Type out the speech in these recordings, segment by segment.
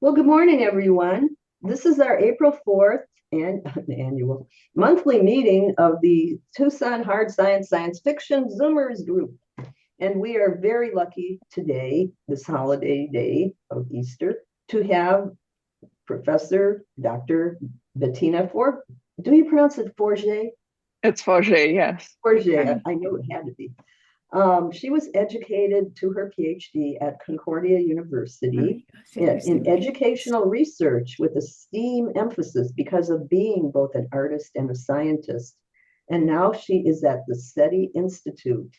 Well, good morning, everyone. This is our April 4th and annual monthly meeting of the Tucson Hard Science Fiction Zoomers group. And we are very lucky today, this holiday day of Easter, to have Professor Dr. Bettina For. Do you pronounce it Forget? It's Forget, yes. Forget. I knew it had to be. She was educated to her PhD at Concordia University in educational research with a STEAM emphasis because of being both an artist and a scientist. And now she is at the SETI Institute.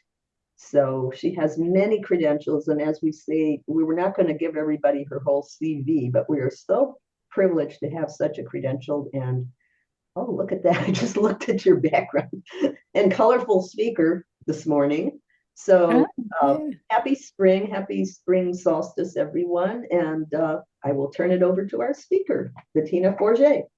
So she has many credentials. And as we say, we were not going to give everybody her whole CV, but we are so privileged to have such a credentialed and oh, look at that. I just looked at your background and colorful speaker this morning. So happy spring solstice, everyone. And I will turn it over to our speaker, Bettina Forget.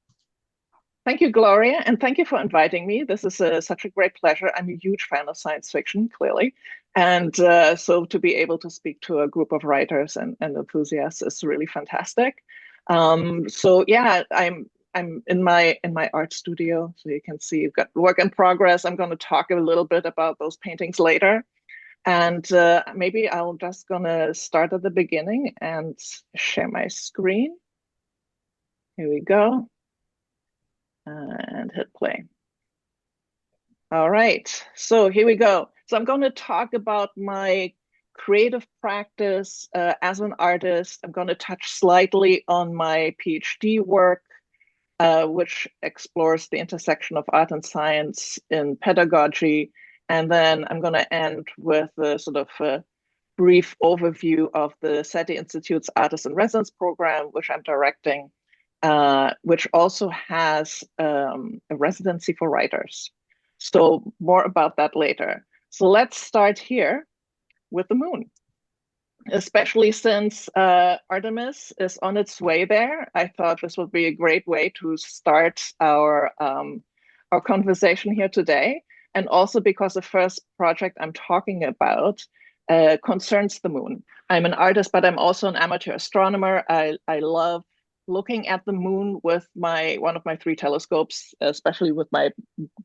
Thank you, Gloria, and thank you for inviting me. This is such a great pleasure. I'm a huge fan of science fiction, clearly. And so to be able to speak to a group of writers and enthusiasts is really fantastic. So yeah, I'm in my art studio, so you can see you've got work in progress. I'm going to talk a little bit about those paintings later. And maybe I'm just gonna start at the beginning and share my screen. Here we go. And hit play. All right, so here we go. So I'm going to talk about my creative practice as an artist. I'm going to touch slightly on my PhD work, which explores the intersection of art and science in pedagogy. And then I'm going to end with a sort of a brief overview of the SETI Institute's Artist in Residence program, which I'm directing, which also has a residency for writers. So more about that later. So let's start here with the moon. Especially since Artemis is on its way there, I thought this would be a great way to start our conversation here today. And also because the first project I'm talking about concerns the moon. I'm an artist, but I'm also an amateur astronomer. I love looking at the moon with one of my 3 telescopes, especially with my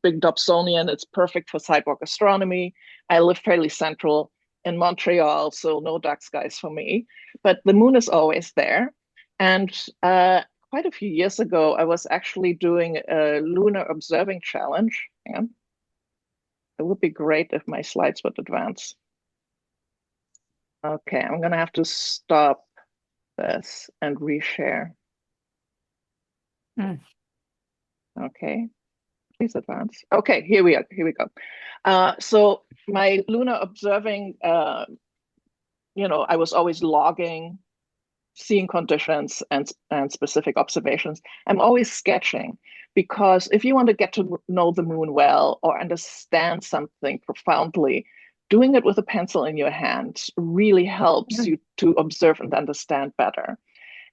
big Dobsonian. It's perfect for sidewalk astronomy. I live fairly central in Montreal, so no dark skies for me. But the moon is always there. And quite a few years ago, I was actually doing a lunar observing challenge. Hang on. It would be great if my slides would advance. Okay, I'm gonna have to stop this and reshare. Okay, please advance. Okay, here we go. So my lunar observing, I was always logging, seeing conditions and specific observations. I'm always sketching because if you want to get to know the moon well or understand something profoundly, doing it with a pencil in your hand really helps you to observe and understand better.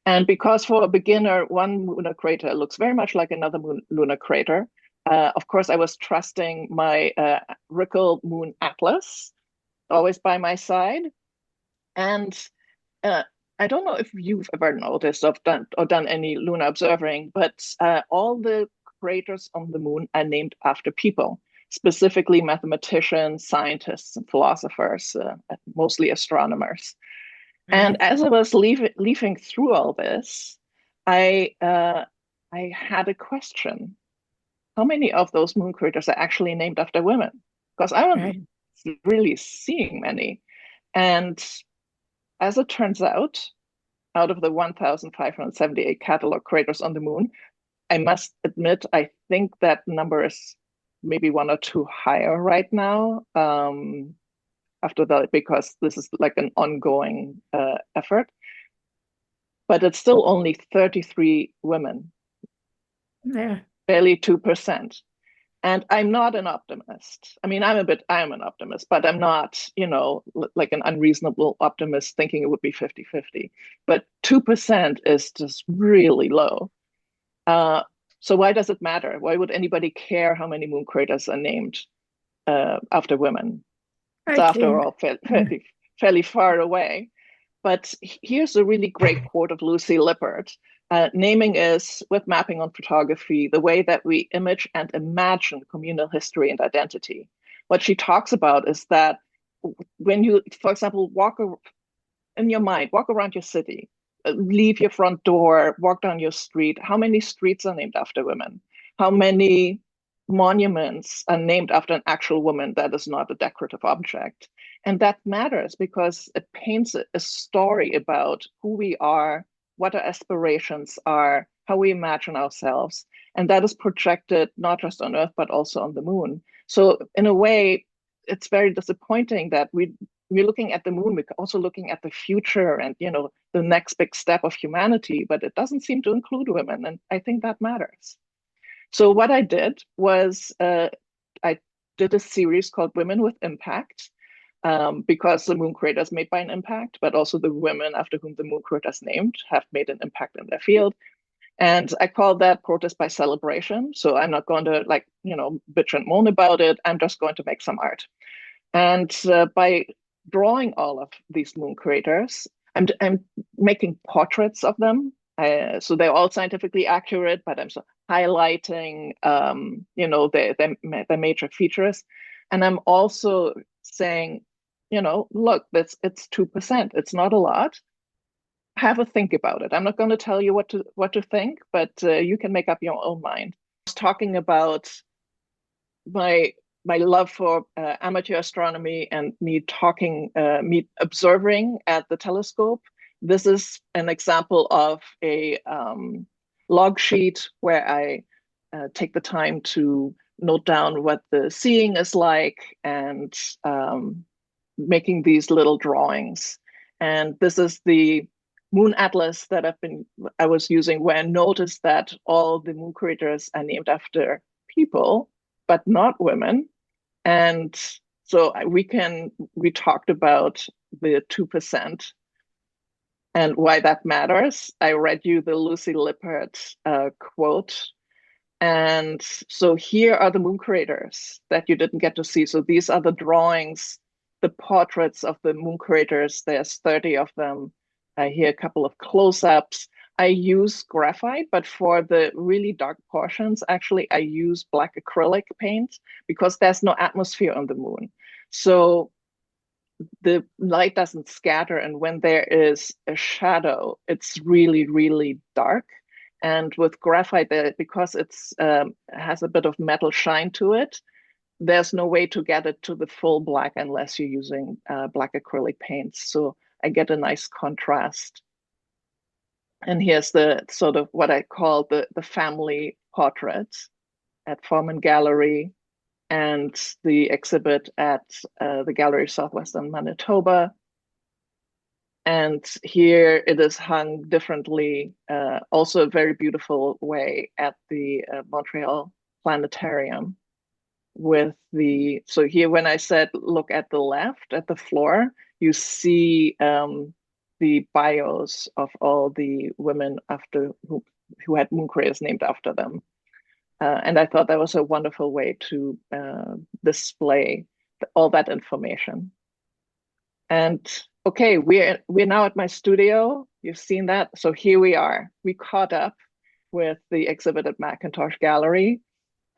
And because for a beginner, one lunar crater looks very much like another lunar crater, of course, I was trusting my Rickel Moon Atlas, always by my side. And I don't know if you've ever noticed or done any lunar observing, but all the craters on the moon are named after people, specifically mathematicians, scientists, and philosophers, mostly astronomers. And as I was leafing through all this, I had a question. How many of those moon craters are actually named after women? Because I wasn't really seeing many. And as it turns out of the 1,578 catalog craters on the moon, I must admit, I think that number is maybe 1 or 2 higher right now. After that, because this is like an ongoing effort. But it's still only 33 women. Yeah. Barely 2%. And I'm not an optimist. I mean, I am an optimist, but I'm not, like an unreasonable optimist thinking it would be 50-50. But 2% is just really low. So why does it matter? Why would anybody care how many moon craters are named after women? It's after all fairly far away. But here's a really great quote of Lucy Lippert. Naming is, with mapping on photography, the way that we image and imagine communal history and identity. What she talks about is that when you, for example, in your mind, walk around your city, leave your front door, walk down your street, how many streets are named after women? How many monuments are named after an actual woman that is not a decorative object? And that matters because it paints a story about who we are, what our aspirations are, how we imagine ourselves. And that is projected not just on Earth, but also on the moon. So in a way, it's very disappointing that we're looking at the moon, we're also looking at the future and, the next big step of humanity, but it doesn't seem to include women. And I think that matters. So what I did was I did a series called Women with Impact, because the moon crater is made by an impact, but also the women after whom the moon crater is named have made an impact in their field. And I call that protest by celebration. So I'm not going to bitch and moan about it. I'm just going to make some art. And by drawing all of these moon craters, I'm making portraits of them. So they're all scientifically accurate, but I'm highlighting, the major features. And I'm also saying, look, it's 2%. It's not a lot. Have a think about it. I'm not going to tell you what to think, but you can make up your own mind. I was talking about my love for amateur astronomy and me observing at the telescope. This is an example of a log sheet where I take the time to note down what the seeing is like and making these little drawings. And this is the moon atlas that I was using, where I noticed that all the moon craters are named after people, but not women. And so we talked about the 2% and why that matters. I read you the Lucy Lippert quote. And so here are the moon craters that you didn't get to see. So these are the drawings, the portraits of the moon craters. There's 30 of them. Here a couple of close-ups. I use graphite, but for the really dark portions, actually, I use black acrylic paint because there's no atmosphere on the moon. So the light doesn't scatter. And when there is a shadow, it's really, really dark. And with graphite, because it's has a bit of metal shine to it, there's no way to get it to the full black unless you're using black acrylic paints. So I get a nice contrast. And here's the sort of what I call the family portraits at Forman Gallery and the exhibit at the Gallery of Southwestern Manitoba. And here it is hung differently, also a very beautiful way at the Montreal Planetarium. So here when I said look at the left, at the floor, you see the bios of all the women who had moon craters named after them. And I thought that was a wonderful way to display all that information. And okay, we're now at my studio. You've seen that. So here we are. We caught up with the exhibit at Macintosh Gallery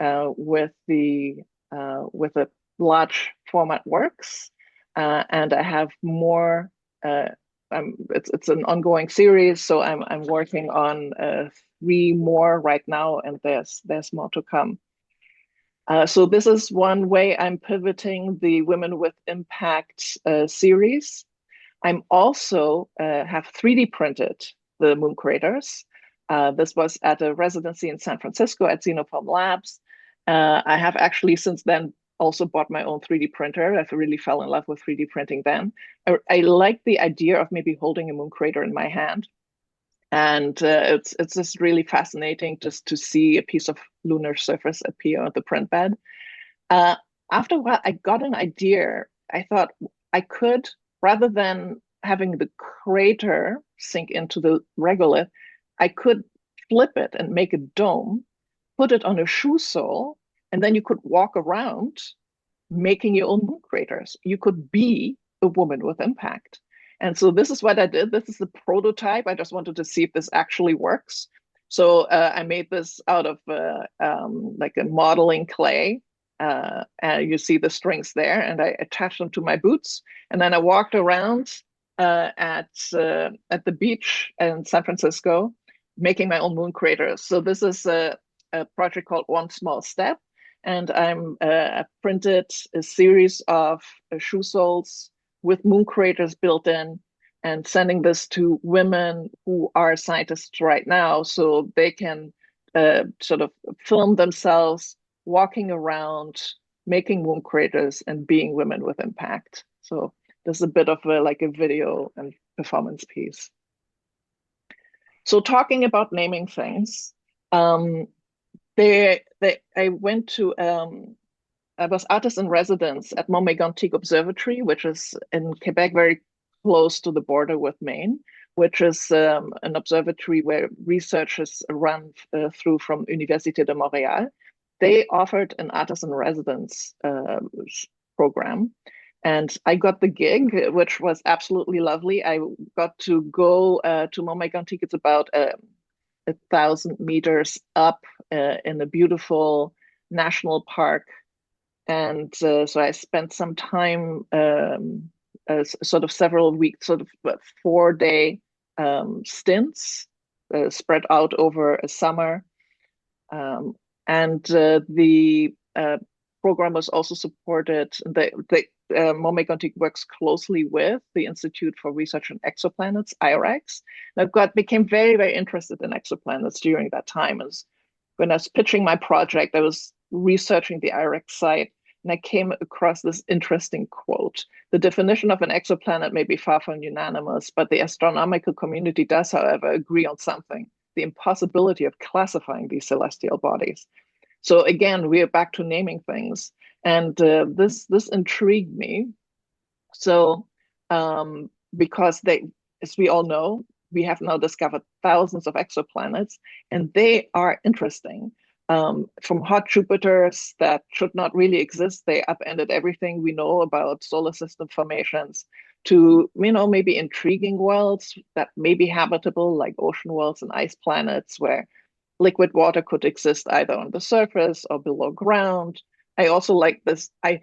with the large format works, and I have more. It's an ongoing series, so I'm working on 3 more right now, and there's more to come. So this is one way I'm pivoting the Women with Impact series. I'm also have 3D printed the moon craters. This was at a residency in San Francisco at Xenoform Labs. I have actually since then also bought my own 3D printer. I really fell in love with 3D printing then. I like the idea of maybe holding a moon crater in my hand. And it's just really fascinating just to see a piece of lunar surface appear on the print bed. After a while, I got an idea. I thought I could, rather than having the crater sink into the regolith, I could flip it and make a dome, put it on a shoe sole, and then you could walk around making your own moon craters. You could be a woman with impact. And so this is what I did. This is the prototype. I just wanted to see if this actually works. So I made this out of like a modeling clay. And you see the strings there, and I attached them to my boots. And then I walked around at the beach in San Francisco, making my own moon craters. So this is a project called One Small Step, and I printed a series of shoe soles with moon craters built in, and sending this to women who are scientists right now, so they can sort of film themselves walking around, making moon craters, and being women with impact. So there's a bit of like a video and performance piece. So talking about naming things, I went to I was artist in residence at Mont-Mégantic Observatory, which is in Quebec, very close to the border with Maine, which is an observatory where researchers run through from Université de Montréal. They offered an artist in residence program, and I got the gig, which was absolutely lovely. I got to go to Mont-Mégantic. It's about 1,000 meters up in a beautiful national park. And so I spent some time, sort of several weeks, sort of 4-day stints spread out over a summer. And the program was also supported. The Mont-Mégantic works closely with the Institute for Research on Exoplanets, IREX. And became very, very interested in exoplanets during that time. As when I was pitching my project, I was researching the IREX site, and I came across this interesting quote. The definition of an exoplanet may be far from unanimous, but the astronomical community does, however, agree on something: the impossibility of classifying these celestial bodies. So again, we are back to naming things. And this intrigued me. So because as we all know, we have now discovered thousands of exoplanets, and they are interesting. From hot Jupiters that should not really exist, they upended everything we know about solar system formations, to maybe intriguing worlds that may be habitable, like ocean worlds and ice planets, where liquid water could exist either on the surface or below ground. I also like this. I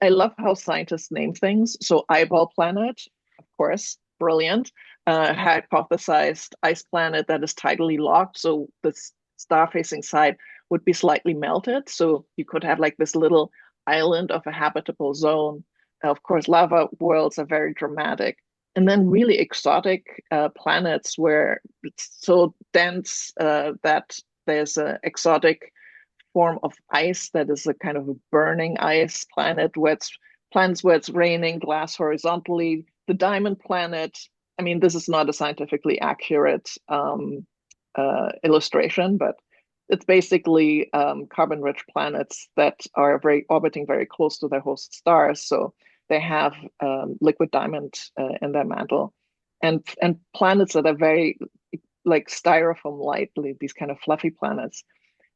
love how scientists name things. So eyeball planet, of course, brilliant. Hypothesized ice planet that is tidally locked, so the star-facing side would be slightly melted. So you could have like this little island of a habitable zone. Of course, lava worlds are very dramatic. And then really exotic planets where it's so dense that there's an exotic form of ice that is a kind of a burning ice planet, where it's raining glass horizontally. The diamond planet, I mean, this is not a scientifically accurate illustration, but it's basically carbon-rich planets that are orbiting very close to their host stars. So they have liquid diamond in their mantle, and planets that are very like styrofoam light, these kind of fluffy planets.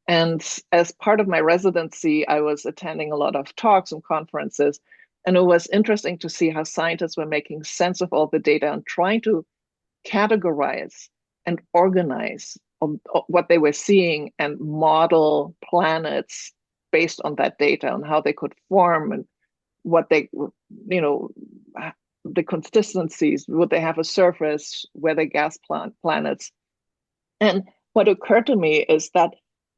And as part of my residency, I was attending a lot of talks and conferences, and it was interesting to see how scientists were making sense of all the data and trying to categorize and organize what they were seeing and model planets based on that data and how they could form, and what they, the consistencies, would they have a surface, were they gas planets? And what occurred to me is that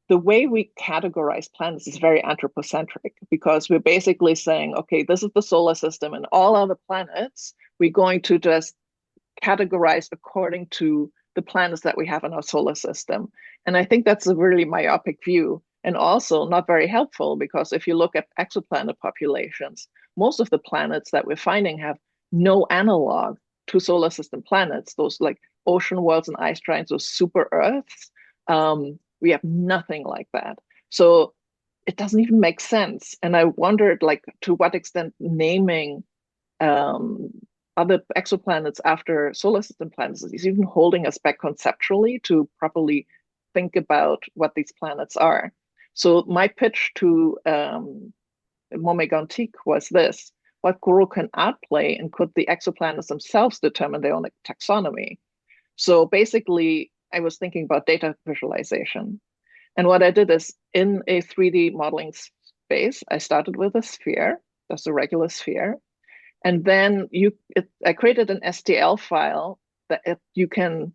the way we categorize planets is very anthropocentric, because we're basically saying, okay, this is the solar system, and all other planets, we're going to just categorize according to the planets that we have in our solar system. And I think that's a really myopic view, and also not very helpful, because if you look at exoplanet populations, most of the planets that we're finding have no analog to solar system planets, those like ocean worlds and ice giants, those super Earths. We have nothing like that. So it doesn't even make sense. And I wondered, like, to what extent naming other exoplanets after solar system planets is even holding us back conceptually to properly think about what these planets are. So my pitch to Mont-Mégantic was this: what role can art play, and could the exoplanets themselves determine their own taxonomy? So basically, I was thinking about data visualization. And what I did is in a 3D modeling space, I started with a sphere, just a regular sphere. And then I created an STL file that you can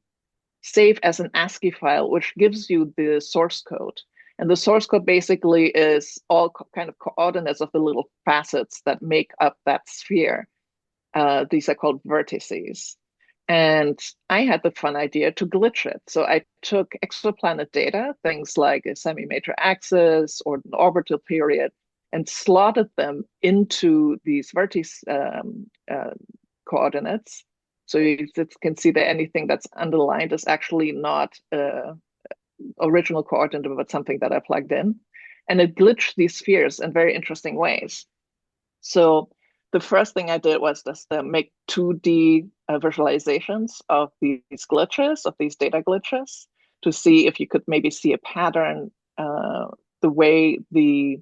save as an ASCII file, which gives you the source code. And the source code basically is all kind of coordinates of the little facets that make up that sphere. These are called vertices. And I had the fun idea to glitch it. So I took exoplanet data, things like a semi-major axis or an orbital period, and slotted them into these vertex coordinates. So you can see that anything that's underlined is actually not original coordinate, but something that I plugged in. And it glitched these spheres in very interesting ways. So the first thing I did was just make 2D visualizations of these glitches, of these data glitches, to see if you could maybe see a pattern, the way the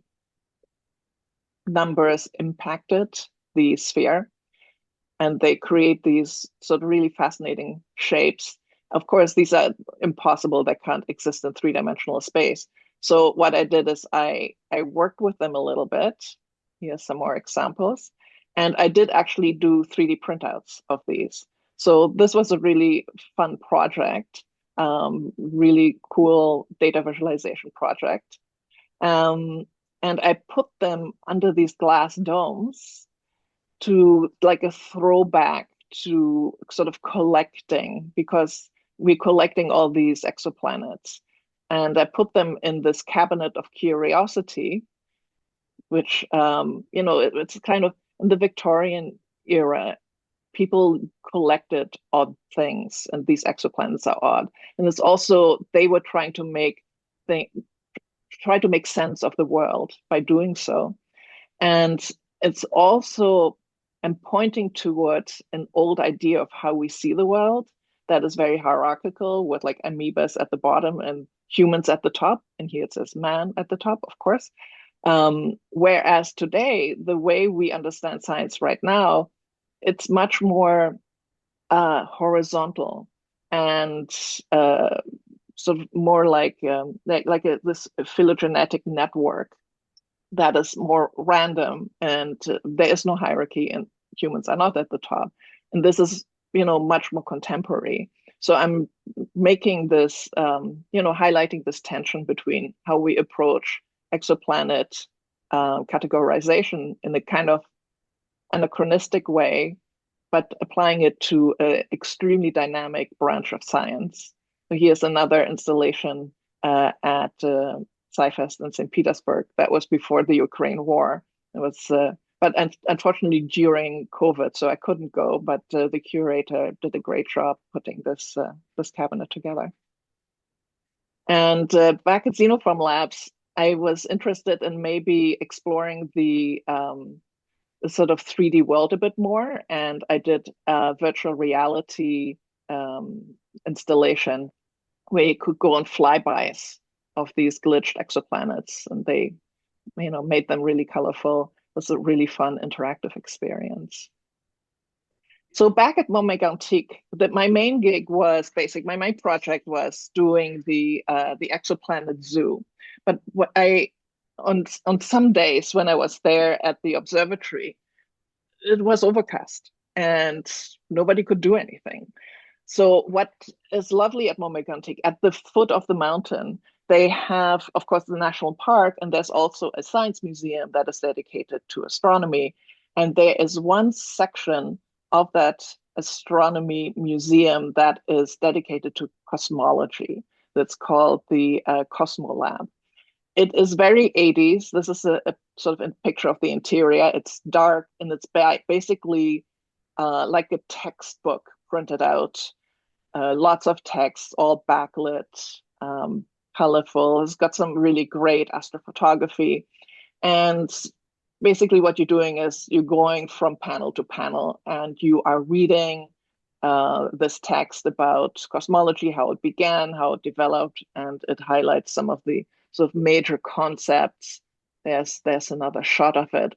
numbers impacted the sphere. And they create these sort of really fascinating shapes. Of course, these are impossible, that can't exist in three-dimensional space. So what I did is I worked with them a little bit. Here's some more examples. And I did actually do 3D printouts of these. So this was a really fun project, really cool data visualization project. And I put them under these glass domes to like a throwback to sort of collecting, because we're collecting all these exoplanets. And I put them in this cabinet of curiosity, which, it's kind of in the Victorian era, people collected odd things, and these exoplanets are odd. And it's also, they were trying to try to make sense of the world by doing so. And it's also, I'm pointing towards an old idea of how we see the world that is very hierarchical, with like amoebas at the bottom and humans at the top. And here it says man at the top, of course. Whereas today, the way we understand science right now, it's much more horizontal and sort of more like this phylogenetic network that is more random, and there is no hierarchy, and humans are not at the top. And this is, much more contemporary. So I'm making this, highlighting this tension between how we approach exoplanet categorization in a kind of anachronistic way, but applying it to an extremely dynamic branch of science. So here's another installation at SciFest in St. Petersburg. That was before the Ukraine war. It was, but unfortunately during COVID, so I couldn't go. But the curator did a great job putting this cabinet together. And back at Xenoform Labs, I was interested in maybe exploring the sort of 3D world a bit more, and I did a virtual reality installation where you could go on flybys of these glitched exoplanets, and they, made them really colorful. It was a really fun interactive experience. So back at Montmec Antique, my main gig was my main project was doing the exoplanet zoo. But what on some days when I was there at the observatory, it was overcast and nobody could do anything. So what is lovely at Montmec Antique, at the foot of the mountain, they have, of course, the national park, and there's also a science museum that is dedicated to astronomy. And there is one section of that astronomy museum that is dedicated to cosmology. That's called the Cosmo Lab. It is very 80s. This is a sort of a picture of the interior. It's dark, and it's basically like a textbook printed out. Lots of text, all backlit, colorful. It's got some really great astrophotography. And basically what you're doing is you're going from panel to panel, and you are reading this text about cosmology, how it began, how it developed, and it highlights some of the sort of major concepts. There's another shot of it.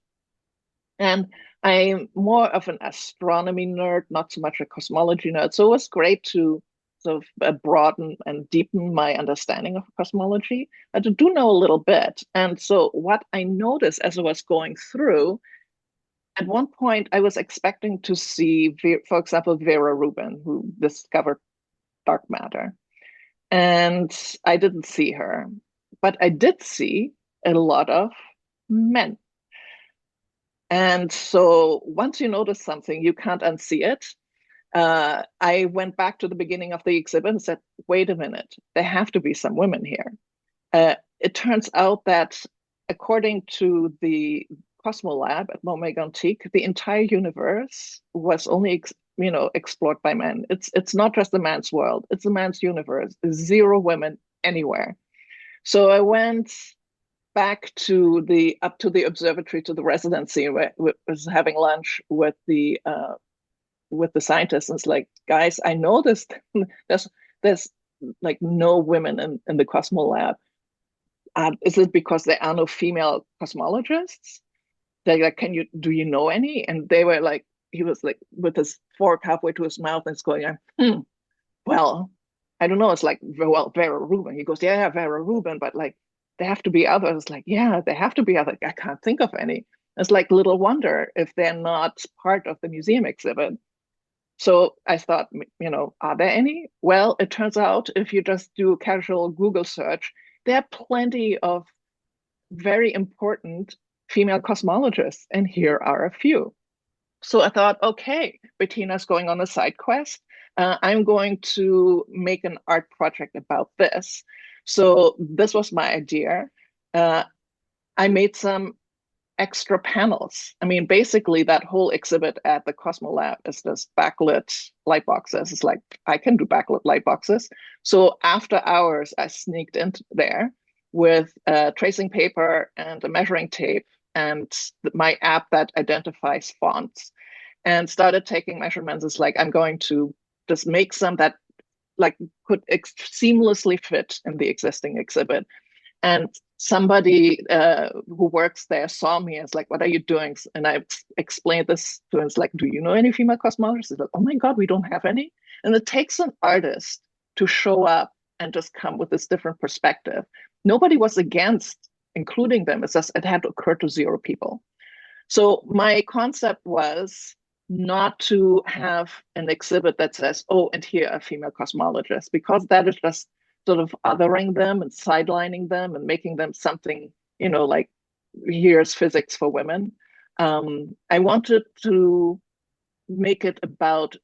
And I'm more of an astronomy nerd, not so much a cosmology nerd. So it was great to sort of broaden and deepen my understanding of cosmology. I do know a little bit. And so what I noticed as I was going through, at one point I was expecting to see, for example, Vera Rubin, who discovered dark matter. And I didn't see her, but I did see a lot of men. And so once you notice something, you can't unsee it. I went back to the beginning of the exhibit and said, wait a minute, there have to be some women here. It turns out that according to the Cosmolab at Montmega Antique, the entire universe was only explored by men. It's not just a man's world, it's a man's universe. Zero women anywhere. So I went back to the up to the observatory to the residency where I was having lunch with the scientists, and it's like, guys, I know this there's like no women in the Cosmolab. Is it because there are no female cosmologists? They're like, do you know any? And they were like, he was like with his fork halfway to his mouth and it's going, well, I don't know. It's like, well, Vera Rubin. He goes, yeah, Vera Rubin, but like, there have to be others. Like, yeah, there have to be others. I can't think of any. It's like little wonder if they're not part of the museum exhibit. So I thought, are there any? Well, it turns out if you just do a casual Google search, there are plenty of very important female cosmologists, and here are a few. So I thought, okay, Bettina's going on a side quest. I'm going to make an art project about this. So this was my idea. Uh, I made some extra panels. I mean, basically, that whole exhibit at the Cosmolab is this backlit light boxes. It's like, I can do backlit light boxes. So after hours, I sneaked in there with tracing paper and a measuring tape and my app that identifies fonts and started taking measurements. It's like, I'm going to just make some that like could seamlessly fit in the existing exhibit. And somebody who works there saw me and was like, what are you doing? And I explained this to him. It's like, do you know any female cosmologists? He's like, oh my God, we don't have any. And it takes an artist to show up and just come with this different perspective. Nobody was against including them. It's just it had to occur to zero people. So my concept was not to have an exhibit that says, oh, and here are female cosmologists, because that is just sort of othering them and sidelining them and making them something, like here's physics for women. I wanted to make it about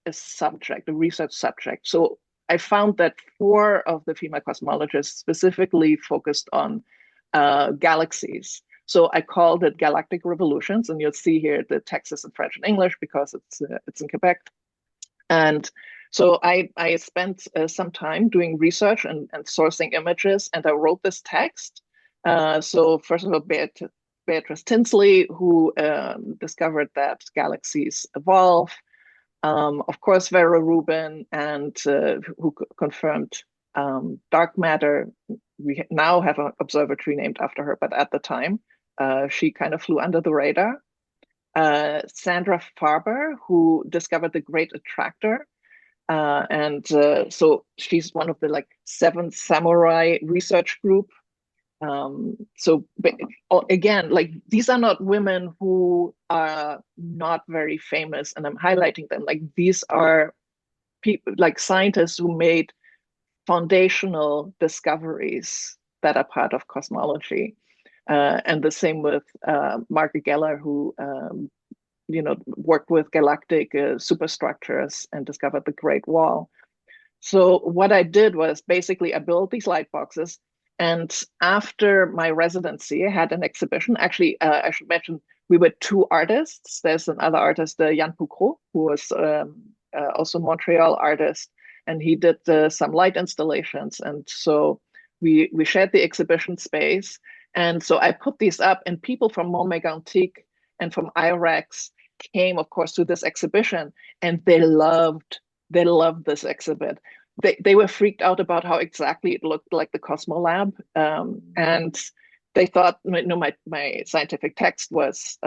a subject, a research subject. So I found that 4 of the female cosmologists specifically focused on galaxies. So I called it Galactic Revolutions, and you'll see here the text is in French and English because it's in Quebec. And so I spent some time doing research and sourcing images, and I wrote this text. So first of all, Beatrice Tinsley, who discovered that galaxies evolve. Of course, Vera Rubin, and who confirmed dark matter. We now have an observatory named after her, but at the time, she kind of flew under the radar. Sandra Farber, who discovered the Great Attractor. So she's one of the like 7 samurai research group. So again, like these are not women who are not very famous, and I'm highlighting them. Like these are people, like scientists who made foundational discoveries that are part of cosmology. And the same with Margaret Geller, who worked with galactic superstructures and discovered the Great Wall. So what I did was basically I built these light boxes. And after my residency, I had an exhibition. Actually, I should mention we were 2 artists. There's another artist, Jan Poucro, who was also a Montreal artist, and he did some light installations. And so we shared the exhibition space. And so I put these up, and people from Montmega Antique and from IREX came, of course, to this exhibition, and they loved this exhibit. They were freaked out about how exactly it looked like the Cosmolab. And they thought, my scientific text was,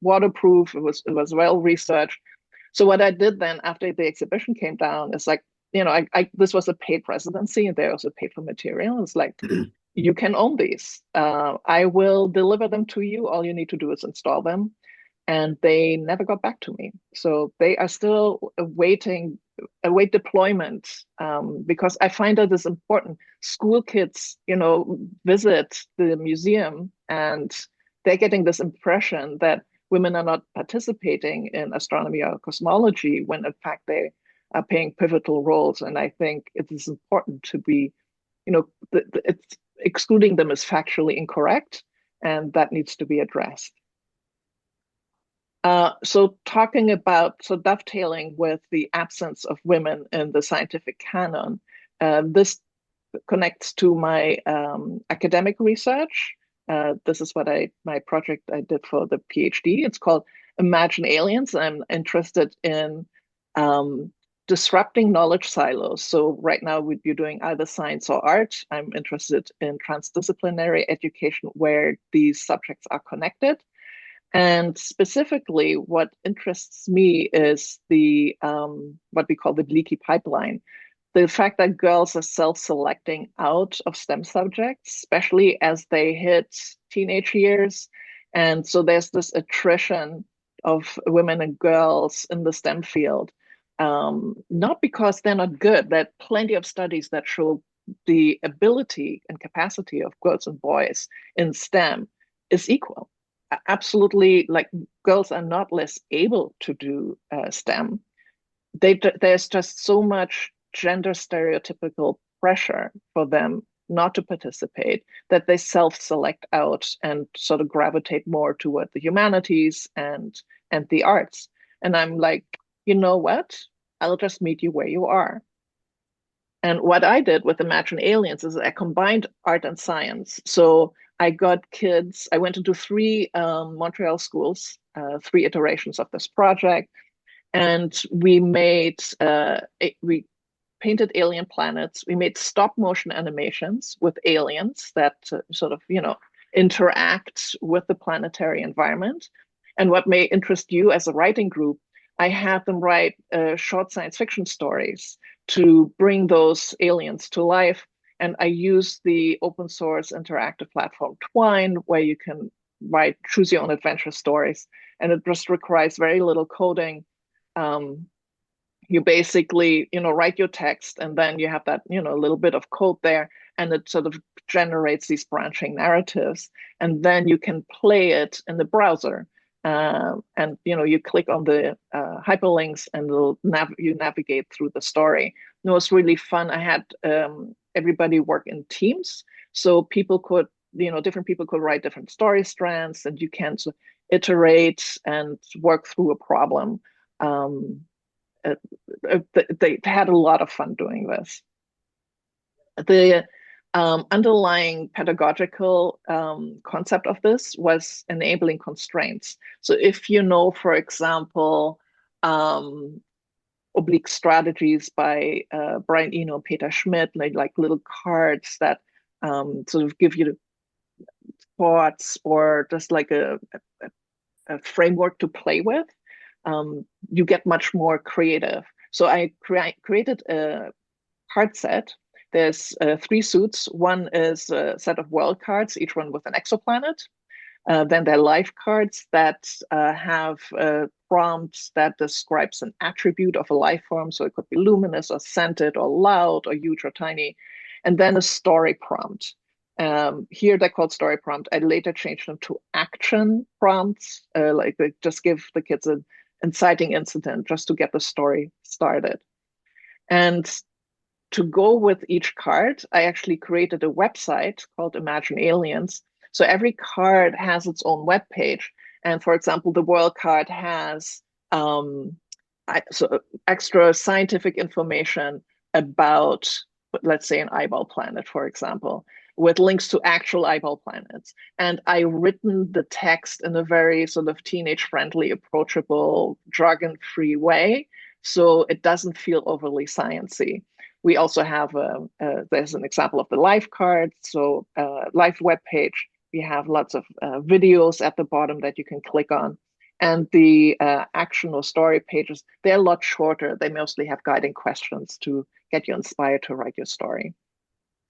waterproof. It was well researched. So what I did then after the exhibition came down is like, this was a paid residency and they also paid for material. It's like, you can own these. I will deliver them to you. All you need to do is install them. And they never got back to me. So they are still await deployment, because I find that it's important. School kids, visit the museum and they're getting this impression that women are not participating in astronomy or cosmology when in fact they are playing pivotal roles. And I think it is important to be, it's excluding them is factually incorrect, and that needs to be addressed. So dovetailing with the absence of women in the scientific canon, this connects to my academic research. This is my project I did for the PhD. It's called Imagine Aliens. I'm interested in disrupting knowledge silos. So right now you're doing either science or art. I'm interested in transdisciplinary education where these subjects are connected. And specifically, what interests me is the what we call the leaky pipeline. The fact that girls are self-selecting out of STEM subjects, especially as they hit teenage years. And so there's this attrition of women and girls in the STEM field. Not because they're not good. There are plenty of studies that show the ability and capacity of girls and boys in STEM is equal. Absolutely, like girls are not less able to do STEM. There's just so much gender stereotypical pressure for them not to participate that they self-select out and sort of gravitate more toward the humanities and the arts. And I'm like, you know what? I'll just meet you where you are. And what I did with Imagine Aliens is I combined art and science. So I got kids, I went into three Montreal schools, three iterations of this project. And we we painted alien planets. We made stop motion animations with aliens that sort of, interact with the planetary environment. And what may interest you as a writing group, I had them write short science fiction stories to bring those aliens to life. And I use the open source interactive platform Twine, where you can write choose your own adventure stories. And it just requires very little coding. You basically, write your text, and then you have that, a little bit of code there, and it sort of generates these branching narratives. And then you can play it in the browser. And you click on the hyperlinks and you navigate through the story. It was really fun. I had everybody work in teams, so people could, different people could write different story strands, and you can iterate and work through a problem. They had a lot of fun doing this. The underlying pedagogical concept of this was enabling constraints. So if for example, Oblique Strategies by Brian Eno and Peter Schmidt, like little cards that sort of give you thoughts or just like a framework to play with, you get much more creative. So I created a card set. There's three suits. One is a set of world cards, each one with an exoplanet. Then there are life cards that have prompts that describes an attribute of a life form. So it could be luminous or scented or loud or huge or tiny. And then a story prompt. Here they're called story prompt. I later changed them to action prompts, like they just give the kids an inciting incident just to get the story started. And to go with each card, I actually created a website called Imagine Aliens. So every card has its own web page. And for example, the world card has extra scientific information about, let's say, an eyeball planet, for example, with links to actual eyeball planets. And I written the text in a very sort of teenage-friendly, approachable, jargon-free way, so it doesn't feel overly sciencey. We also have, there's an example of the life card. So life web page, we have lots of videos at the bottom that you can click on. And the action or story pages, they're a lot shorter. They mostly have guiding questions to get you inspired to write your story.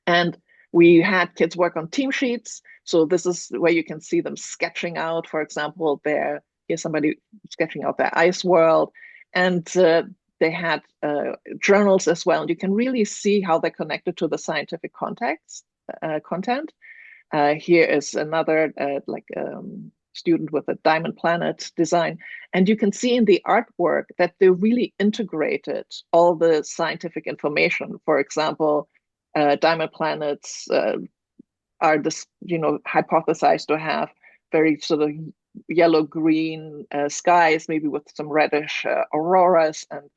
And we had kids work on team sheets. So this is where you can see them sketching out, for example, here's somebody sketching out their ice world. And they had journals as well. And you can really see how they're connected to the scientific context, content. Here is another student with a diamond planet design. And you can see in the artwork that they really integrated all the scientific information. For example, diamond planets are this, hypothesized to have very sort of yellow-green skies, maybe with some reddish auroras, and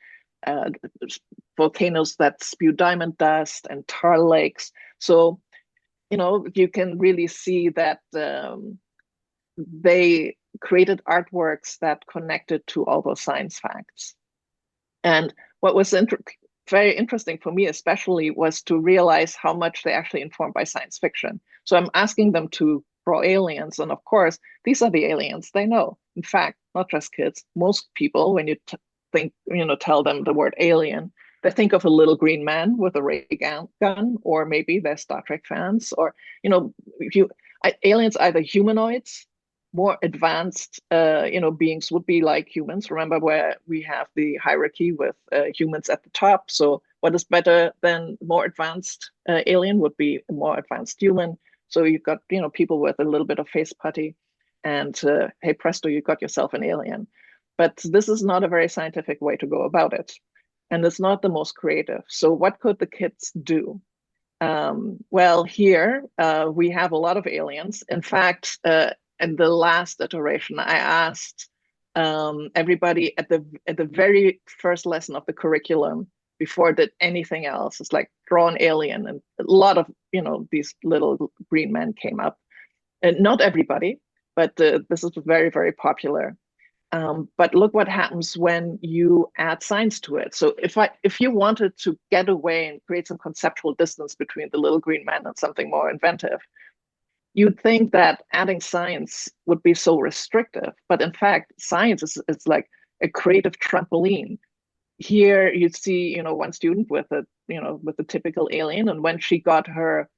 volcanoes that spew diamond dust and tar lakes. So, you can really see that they created artworks that connected to all those science facts. And what was very interesting for me, especially, was to realize how much they actually informed by science fiction. So I'm asking them to draw aliens. And of course, these are the aliens they know. In fact, not just kids, most people, when you tell them the word alien, they think of a little green man with a ray gun, or maybe they're Star Trek fans, or, aliens, either humanoids, more advanced, beings would be like humans. Remember where we have the hierarchy with humans at the top. So what is better than more advanced alien would be a more advanced human. So you've got, people with a little bit of face putty, and hey presto, you got yourself an alien. But this is not a very scientific way to go about it. And it's not the most creative. So what could the kids do? Well, here we have a lot of aliens. In fact, in the last iteration, I asked everybody at the very first lesson of the curriculum, before I did anything else, it's like draw an alien, and a lot of these little green men came up. And not everybody, but this is very, very popular. But look what happens when you add science to it. So if you wanted to get away and create some conceptual distance between the little green man and something more inventive, you'd think that adding science would be so restrictive. But in fact, science is like a creative trampoline. Here you see, one student with a typical alien, and when she got her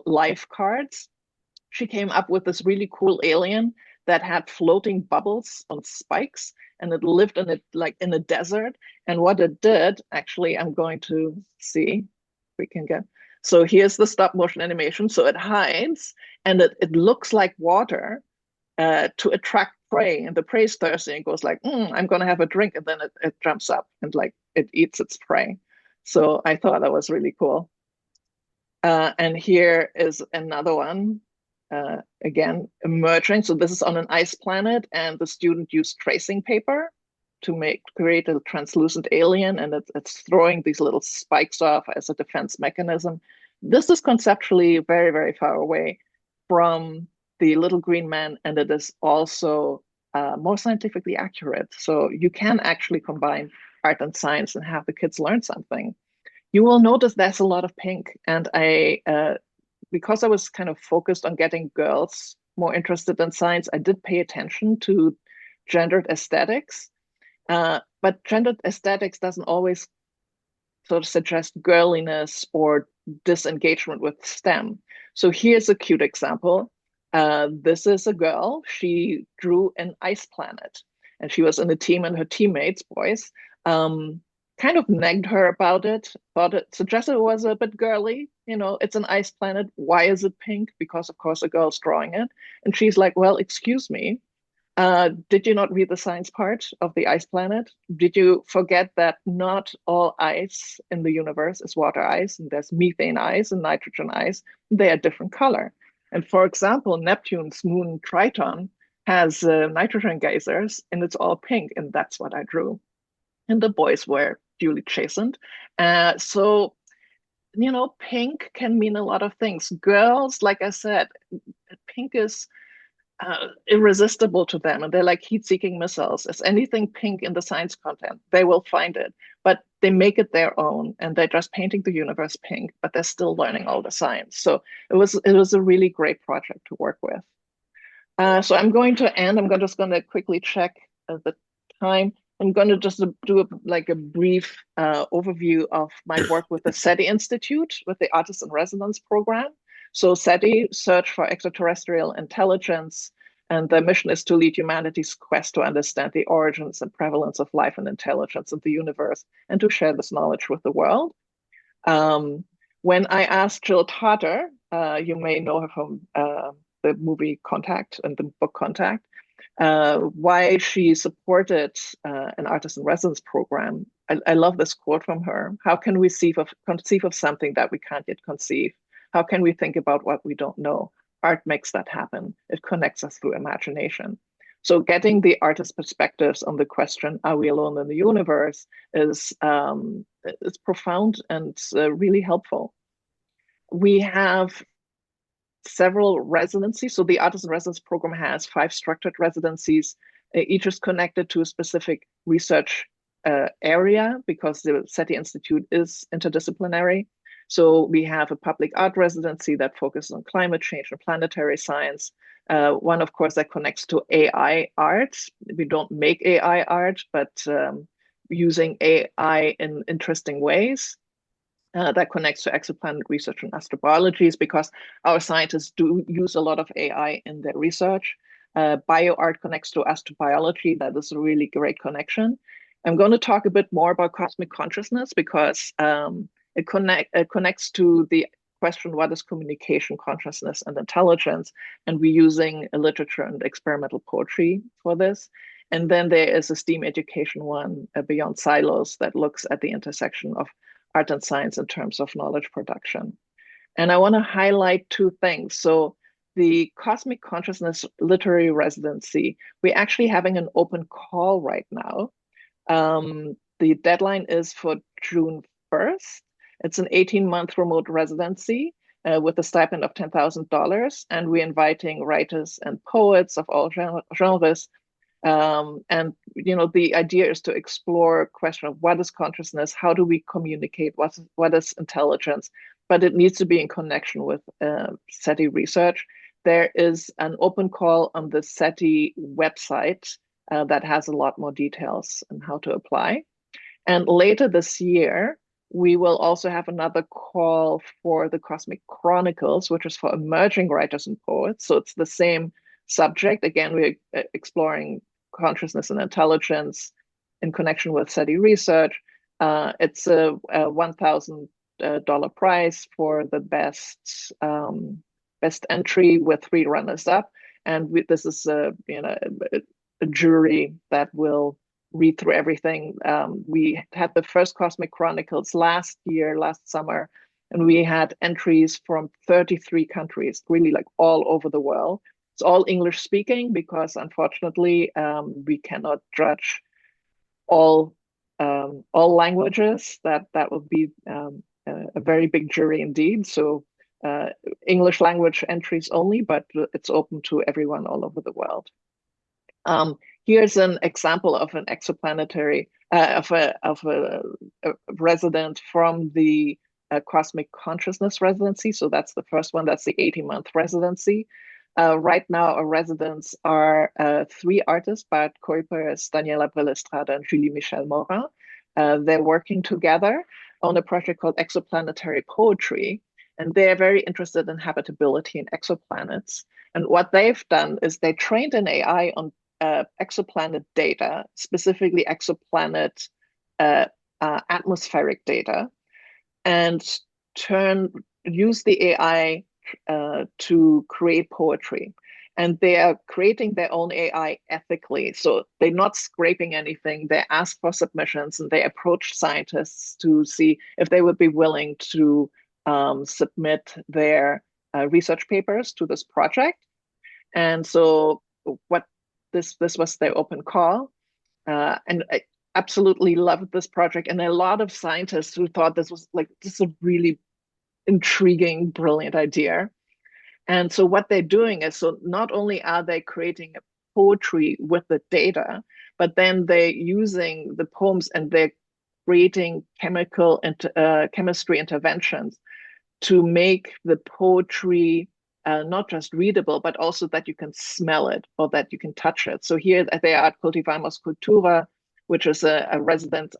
life cards, she came up with this really cool alien that had floating bubbles on spikes, and it lived in a desert. And what it did, actually, I'm going to see if we can get. So here's the stop motion animation. So it hides, and it looks like water to attract prey. And the prey is thirsty and goes like, I'm going to have a drink. And then it jumps up and it eats its prey. So I thought that was really cool. And here is another one. Again, emerging. So this is on an ice planet, and the student used tracing paper to create a translucent alien, and it's throwing these little spikes off as a defense mechanism. This is conceptually very, very far away from the little green man, and it is also more scientifically accurate. So you can actually combine art and science and have the kids learn something. You will notice there's a lot of pink, and because I was kind of focused on getting girls more interested in science, I did pay attention to gendered aesthetics. But gendered aesthetics doesn't always sort of suggest girliness or disengagement with STEM. So here's a cute example. This is a girl. She drew an ice planet, and she was in a team, and her teammates, boys, kind of nagged her about it, suggested it was a bit girly. It's an ice planet. Why is it pink? Because, of course, a girl's drawing it. And she's like, well, excuse me. Did you not read the science part of the ice planet? Did you forget that not all ice in the universe is water ice, and there's methane ice and nitrogen ice? They are different color. And for example, Neptune's moon Triton has nitrogen geysers, and it's all pink, and that's what I drew. And the boys were duly chastened. So, pink can mean a lot of things. Girls, like I said, pink is irresistible to them, and they're like heat-seeking missiles. As anything pink in the science content, they will find it. but they make it their own, and they're just painting the universe pink, but they're still learning all the science. So it was a really great project to work with. So I'm going to end. Just going to quickly check the time. I'm going to just do a brief overview of my work with the SETI Institute, with the Artist in Residence program. So SETI, Search for Extraterrestrial Intelligence, and the mission is to lead humanity's quest to understand the origins and prevalence of life and intelligence in the universe, and to share this knowledge with the world. When I asked Jill Tarter, you may know her from the movie Contact and the book Contact, why she supported an artist in residence program. I love this quote from her. How can we conceive of something that we can't yet conceive? How can we think about what we don't know? Art makes that happen. It connects us through imagination. So getting the artist's perspectives on the question, are we alone in the universe, is profound and really helpful. We have several residencies. So the Artist in Residence program has 5 structured residencies. Each is connected to a specific research area, because the SETI Institute is interdisciplinary. So we have a public art residency that focuses on climate change and planetary science. One, of course, that connects to AI art. We don't make AI art, but using AI in interesting ways. That connects to exoplanet research and astrobiology, is because our scientists do use a lot of AI in their research. BioArt connects to astrobiology. That is a really great connection. I'm going to talk a bit more about cosmic consciousness, because it connects to the question, what is communication, consciousness, and intelligence? And we're using literature and experimental poetry for this. And then there is a STEAM education one, Beyond Silos, that looks at the intersection of art and science in terms of knowledge production. And I want to highlight 2 things. So the Cosmic Consciousness Literary Residency, we're actually having an open call right now. The deadline is for June 1st. It's an 18-month remote residency with a stipend of $10,000. And we're inviting writers and poets of all genres. And the idea is to explore a question of what is consciousness, how do we communicate, what is intelligence, but it needs to be in connection with SETI research. There is an open call on the SETI website that has a lot more details on how to apply. And later this year, we will also have another call for the Cosmic Chronicles, which is for emerging writers and poets. So it's the same subject. Again, we're exploring consciousness and intelligence in connection with SETI research. It's a $1,000 prize for the best entry with 3 runners-up, and this is a jury that will read through everything. We had the first Cosmic Chronicles last summer, and we had entries from 33 countries, really like all over the world. It's all English speaking, because unfortunately we cannot judge all languages. That would be a very big jury indeed. So English language entries only, but it's open to everyone all over the world. Here's an example of an exoplanetary of a resident from the Cosmic Consciousness Residency. So that's the first one. That's the 18-month residency. Right now, our residents are 3 artists, Bart Kuipers, Daniela Brillestrada, and Julie Michel Morin. They're working together on a project called Exoplanetary Poetry, and they're very interested in habitability in exoplanets. And what they've done is they trained an AI on exoplanet data, specifically exoplanet atmospheric data, and use the AI to create poetry. And they are creating their own AI ethically. So they're not scraping anything. They ask for submissions, and they approach scientists to see if they would be willing to submit their research papers to this project. And so this was their open call. And I absolutely loved this project. And a lot of scientists who thought this was a really intriguing, brilliant idea. And so what they're doing is, so not only are they creating a poetry with the data, but then they're using the poems and they're creating chemistry interventions to make the poetry not just readable, but also that you can smell it or that you can touch it. So here they are at Cultivamos Cultura, which is a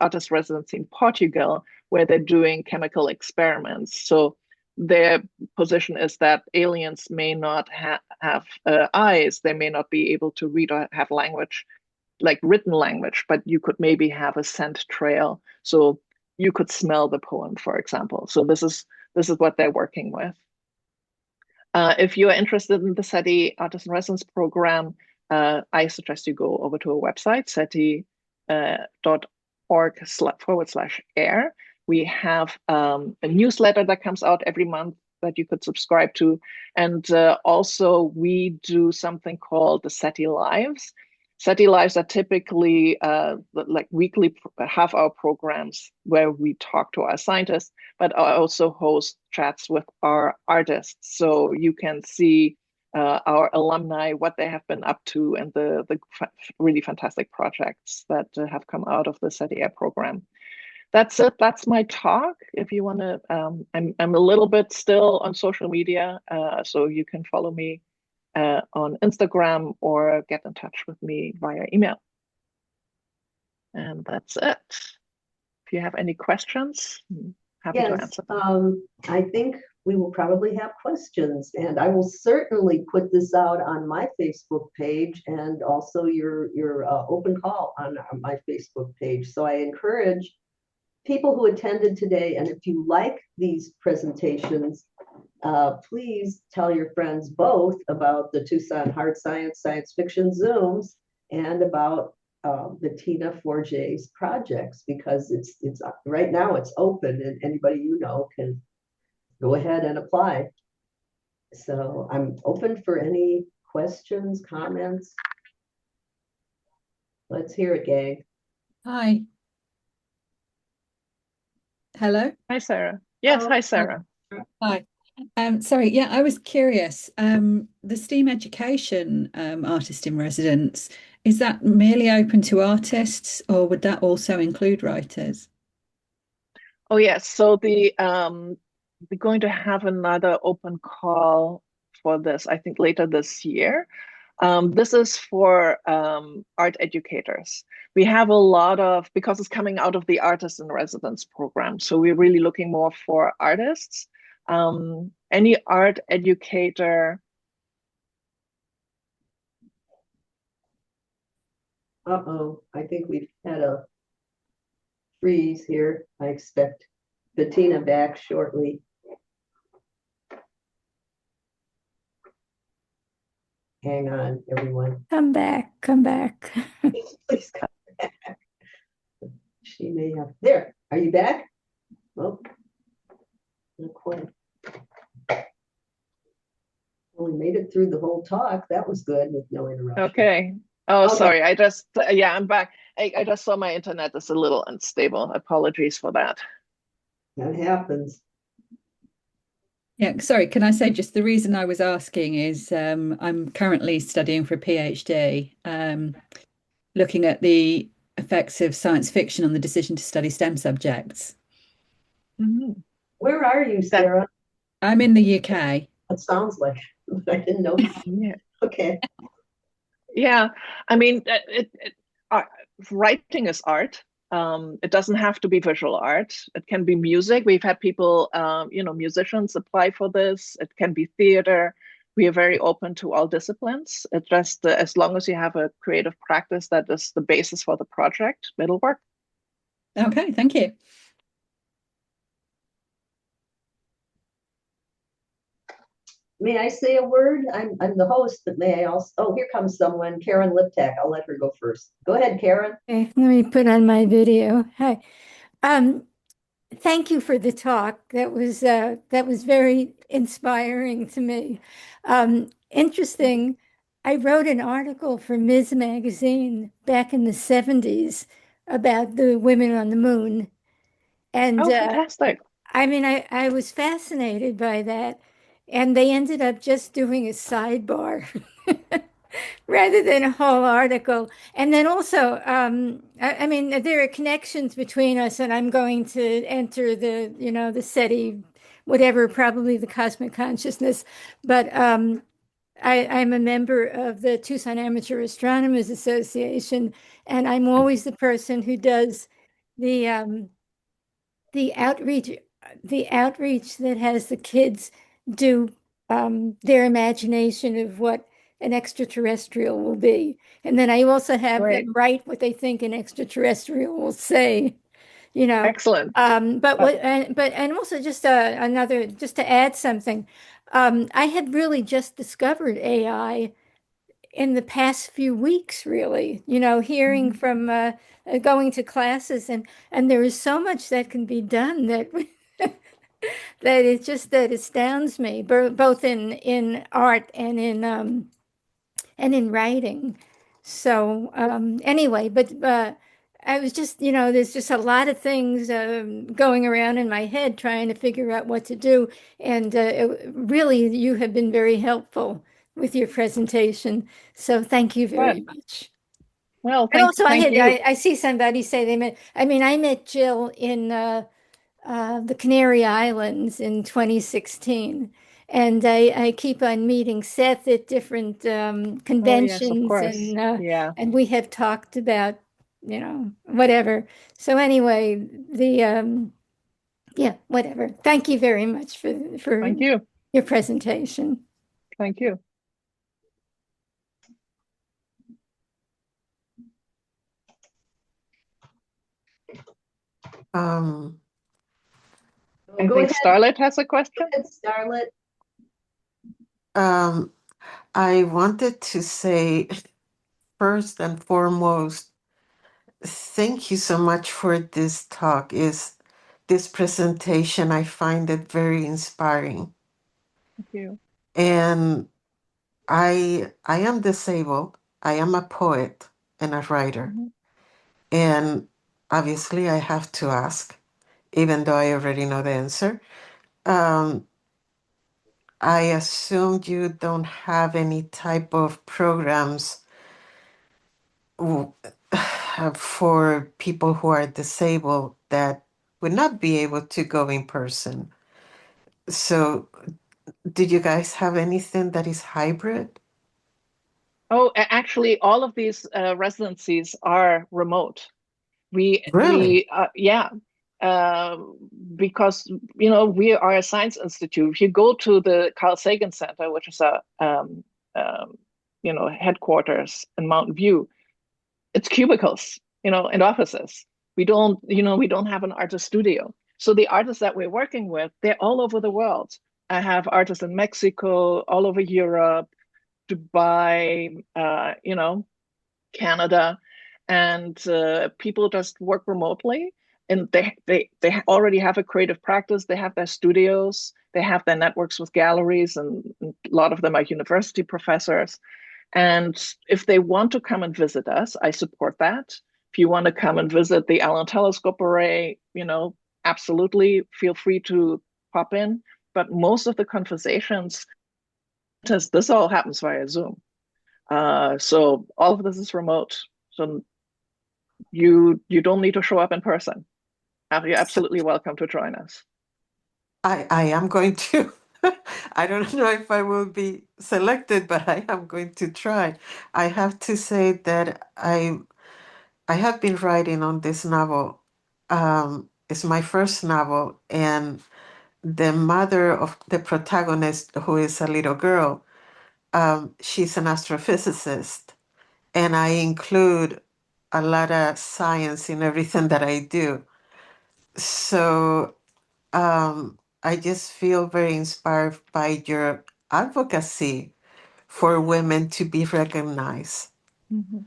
artist residency in Portugal, where they're doing chemical experiments. So their position is that aliens may not have eyes, they may not be able to read or have language, like written language, but you could maybe have a scent trail. So you could smell the poem, for example. So this is what they're working with. If you are interested in the SETI Artist in Residence program, I suggest you go over to our website, seti.org/air. We have a newsletter that comes out every month that you could subscribe to. And also we do something called the SETI Lives. SETI Lives are typically like weekly half-hour programs where we talk to our scientists, but I also host chats with our artists. So you can see our alumni, what they have been up to, and the really fantastic projects that have come out of the SETI program. That's it. That's my talk. If you want to, I'm a little bit still on social media, so you can follow me on Instagram or get in touch with me via email. And that's it. If you have any questions, I'm happy to answer them. I think we will probably have questions, and I will certainly put this out on my Facebook page and also your open call on my Facebook page. So I encourage people who attended today, and if you like these presentations, please tell your friends both about the Tucson Hard Science Science Fiction Zooms and about Bettina Forget's projects, because it's right now it's open and anybody you know can go ahead and apply. So I'm open for any questions, comments. Let's hear it, gang. Hi. Hello. Hi, Sarah. Yes, Oh, hi, Sarah. Hi. Sorry, yeah, I was curious. The STEAM education artist in residence, is that merely open to artists, or would that also include writers? Oh, yes. So we're going to have another open call for this, I think later this year. This is for art educators. We have a lot of, because it's coming out of the artist in residence program. So we're really looking more for artists. Any art educator. Uh-oh, I think we've had a freeze here. I expect Bettina back shortly. Hang on, everyone. Come back, come back. Please come back. She may have. There, are you back? Oh, not quite. Well, we made it through the whole talk. That was good with no interruption. Okay. Oh, Okay. sorry. I'm back. I just saw my internet is a little unstable. Apologies for that. That happens. Yeah, sorry, can I say just the reason I was asking is I'm currently studying for a PhD, looking at the effects of science fiction on the decision to study STEM subjects. Mhm. Where are you, Sarah? I'm in the UK. That sounds like I didn't know. Yeah. Okay. Yeah. I mean, writing is art. It doesn't have to be visual art. It can be music. We've had people, musicians apply for this. It can be theater. We are very open to all disciplines. It just, as long as you have a creative practice that is the basis for the project, it'll work. Okay, thank you. May I say a word? I'm the host, but may I also? Oh, here comes someone, Karen Liptak. I'll let her go first. Go ahead, Karen. Okay, let me put on my video. Hi. Thank you for the talk. That was very inspiring to me. Interesting. I wrote an article for Ms. Magazine back in the 70s about the women on the moon. And Oh, fantastic. I mean, I was fascinated by that. And they ended up just doing a sidebar. rather than a whole article. And then also, I mean, there are connections between us, and I'm going to enter the SETI, whatever, probably the cosmic consciousness. But I'm a member of the Tucson Amateur Astronomers Association, and I'm always the person who does the um, the outreach, the outreach that has the kids do their imagination of what an extraterrestrial will be. And then I also have Great. them write what they think an extraterrestrial will say, you know. Excellent. And also just another, just to add something, I had really just discovered AI in the past few weeks, really, hearing from going to classes, and there is so much that can be done that that astounds me, both in art and in writing. So anyway, but I was just, there's just a lot of things going around in my head trying to figure out what to do. And really, you have been very helpful with your presentation. So thank you very much. Well, And also, thank you. I see somebody say I met Jill in the Canary Islands in 2016. And I keep on meeting Seth at different Oh, yes, of conventions, course. Yeah. and we have talked about, whatever. So anyway, yeah, whatever. Thank you very much for Thank you. your presentation. Thank you. Go I think ahead. Starlet has a question. Go ahead, Starlet. I wanted to say, first and foremost, thank you so much for this talk. This presentation? I find it very inspiring. Thank you. And I am disabled. I am a poet and a writer. Mhm. And obviously I have to ask, even though I already know the answer. I assume you don't have any type of programs for people who are disabled that would not be able to go in person. So, did you guys have anything that is hybrid? Oh, actually, all of these residencies are remote. Really? Yeah, uh, because we are a science institute. If you go to the Carl Sagan Center, which is a headquarters in Mountain View, it's cubicles, and offices. We don't have an artist studio. So the artists that we're working with, they're all over the world. I have artists in Mexico, all over Europe, Dubai, Canada, and people just work remotely. And they already have a creative practice. They have their studios. They have their networks with galleries, and a lot of them are university professors. And if they want to come and visit us, I support that. If you want to come and visit the Allen Telescope Array, absolutely feel free to pop in. But most of the conversations, this all happens via Zoom. So all of this is remote. So you don't need to show up in person. You're absolutely welcome to join us. I am going to. I don't know if I will be selected, but I am going to try. I have to say that I have been writing on this novel. It's my first novel, and the mother of the protagonist, who is a little girl, she's an astrophysicist, and I include a lot of science in everything that I do. So I just feel very inspired by your advocacy for women to be recognized. Mm-hmm.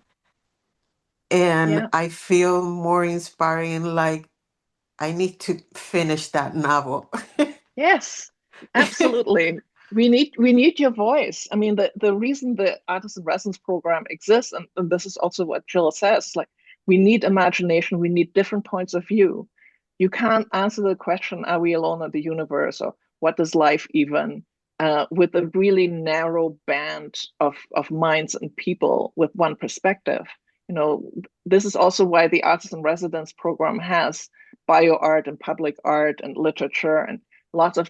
And Yeah. I feel more inspiring, like I need to finish that novel. Yes, absolutely. We need your voice. I mean, the reason the Artist in Residence program exists, and this is also what Jill says, like we need imagination, we need different points of view. You can't answer the question, are we alone in the universe, or what is life even, with a really narrow band of minds and people with one perspective. This is also why the Artist in Residence program has bio art and public art and literature and lots of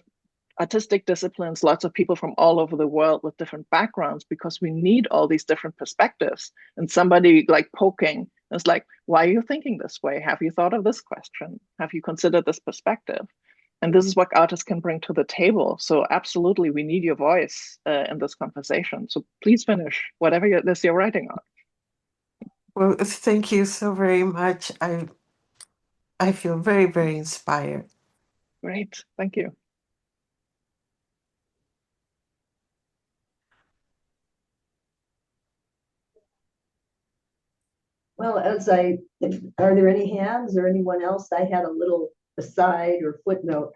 artistic disciplines, lots of people from all over the world with different backgrounds, because we need all these different perspectives. And somebody like poking is like, why are you thinking this way? Have you thought of this question? Have you considered this perspective? And this is what artists can bring to the table. So absolutely, we need your voice in this conversation. So please finish whatever you're writing on. Well, thank you so very much. I feel very, very inspired. Great, thank you. Well, are there any hands or anyone else? I had a little aside or footnote.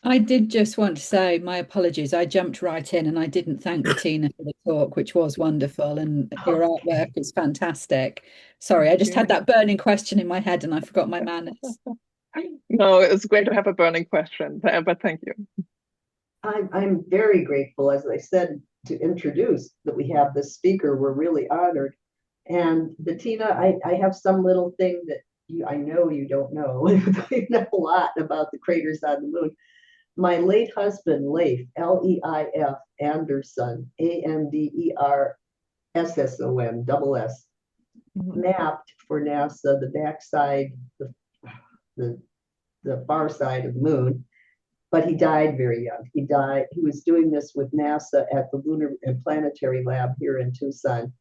I did just want to say my apologies. I jumped right in and I didn't thank Bettina for the talk, which was wonderful. And your artwork is fantastic. Sorry, I just had that burning question in my head and I forgot my manners. No, it's great to have a burning question, but thank you. I'm very grateful, as I said, to introduce that we have this speaker. We're really honored. And Bettina, I have some little thing that I know you don't know. You know a lot about the craters on the moon. My late husband, Leif, Leif Anderson, Andersson, double S, mapped for NASA the backside, the far side of the moon, but he died very young. He was doing this with NASA at the Lunar and Planetary Lab here in Tucson.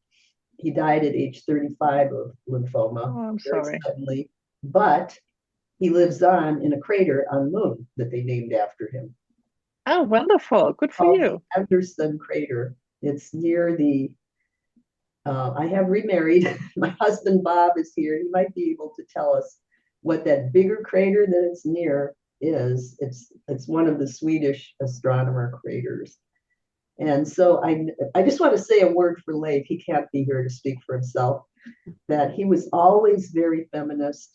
He died at age 35 of lymphoma. Oh, I'm sorry. Suddenly, but he lives on in a crater on the moon that they named after him. Oh, wonderful. Good for you. The Anderson crater. It's near I have remarried. My husband, Bob, is here. He might be able to tell us what that bigger crater that it's near is. It's one of the Swedish astronomer craters. And so I just want to say a word for Leif. He can't be here to speak for himself, that he was always very feminist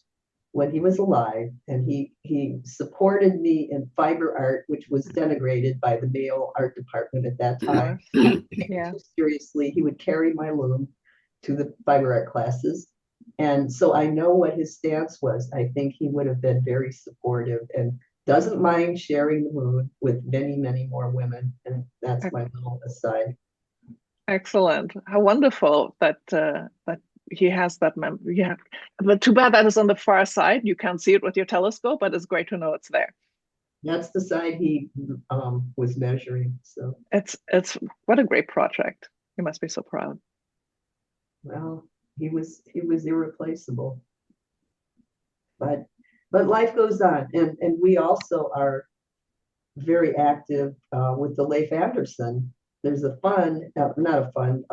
when he was alive, and he supported me in fiber art, which was denigrated by the male art department at that time. Yeah. Seriously, he would carry my loom to the fiber art classes. And so I know what his stance was. I think he would have been very supportive and doesn't mind sharing the moon with many, many more women. And that's my little aside. Excellent. How wonderful that he has that memory. Yeah. But too bad that is on the far side. You can't see it with your telescope, but it's great to know it's there. That's the side he was measuring. So it's what a great project. You must be so proud. Well, he was irreplaceable. But life goes on, and we also are very active with the Leif Anderson. There's a fund, not a fund,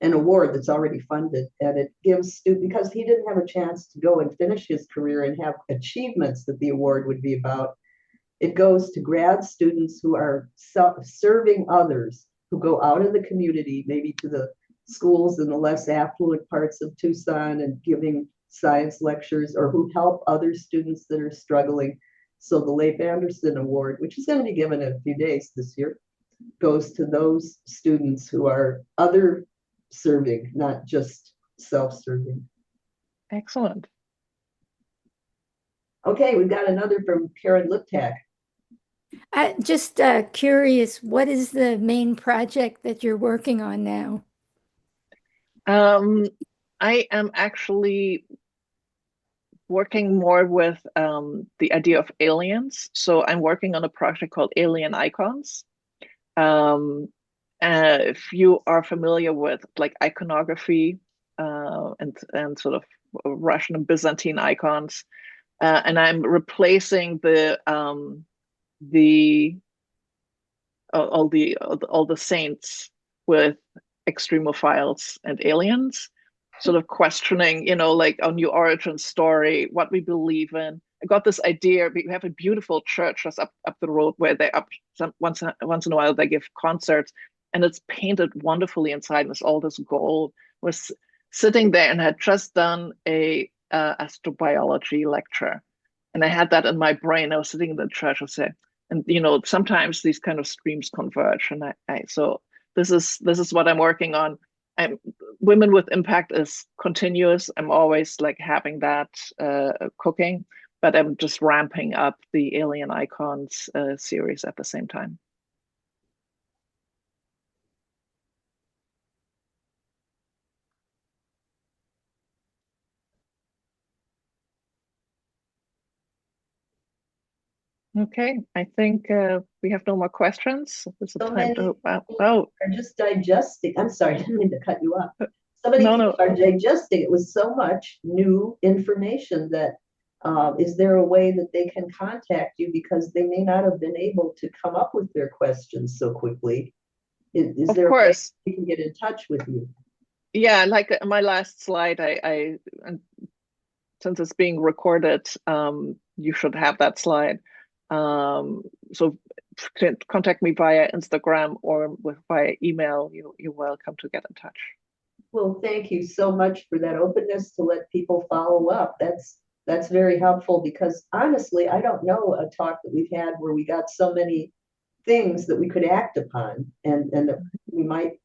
an award that's already funded, and it gives students, because he didn't have a chance to go and finish his career and have achievements that the award would be about. It goes to grad students who are serving others, who go out in the community, maybe to the schools in the less affluent parts of Tucson and giving science lectures, or who help other students that are struggling. So the Leif Anderson Award, which is going to be given in a few days this year, goes to those students who are other serving, not just self-serving. Excellent. Okay, we've got another from Karen Liptak. Just curious, what is the main project that you're working on now? I am actually working more with the idea of aliens. So I'm working on a project called Alien Icons. If you are familiar with like iconography and sort of Russian and Byzantine icons, and I'm replacing all the saints with extremophiles and aliens, sort of questioning, like a new origin story, what we believe in. I got this idea. We have a beautiful church just up the road where once in a while they give concerts, and it's painted wonderfully inside with all this gold. Was sitting there and had just done a astrobiology lecture, and I had that in my brain. I was sitting in the church and said, and sometimes these kind of streams converge, and so this is what I'm working on. Women with Impact is continuous. I'm always like having that cooking, but I'm just ramping up the Alien Icons series at the same time. Okay, I think we have no more questions. This is So time to are just digesting. I'm sorry, I didn't mean to cut you off. So many No, people no. are digesting. It was so much new information that is there a way that they can contact you because they may not have been able to come up with their questions so quickly? Is Of there a way course. we can get in touch with you? Yeah, like my last slide, and since it's being recorded, you should have that slide. So contact me via Instagram or via email. You're welcome to get in touch. Well, thank you so much for that openness to let people follow up. That's very helpful because honestly, I don't know a talk that we've had where we got so many things that we could act upon and that we might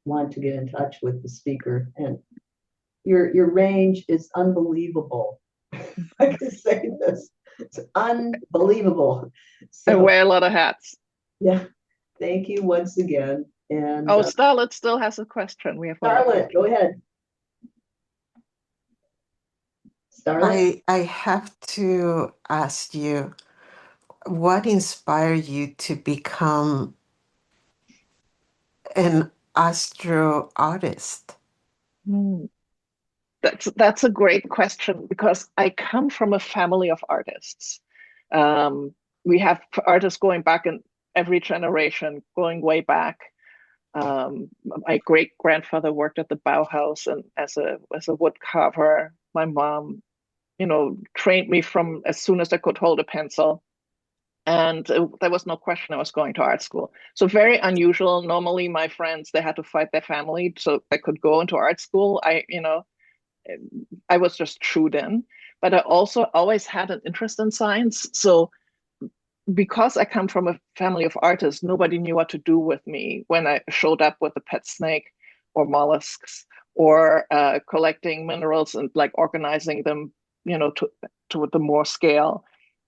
want to get in touch with the speaker. And your range is unbelievable. I can say this. It's unbelievable. I So wear a lot of hats. yeah, thank you once again. And Starlet still has a question. We have Starlet, go ahead. Starlet? I have to ask you, what inspired you to become an astro artist? That's a great question because I come from a family of artists. We have artists going back in every generation, going way back. My great grandfather worked at the Bauhaus and as a wood carver. My mom, trained me from as soon as I could hold a pencil. And there was no question I was going to art school. So very unusual. Normally, my friends, they had to fight their family so they could go into art school. I was just trued in, but I also always had an interest in science. So because I come from a family of artists, nobody knew what to do with me when I showed up with a pet snake or mollusks or collecting minerals and like organizing them, to the more scale.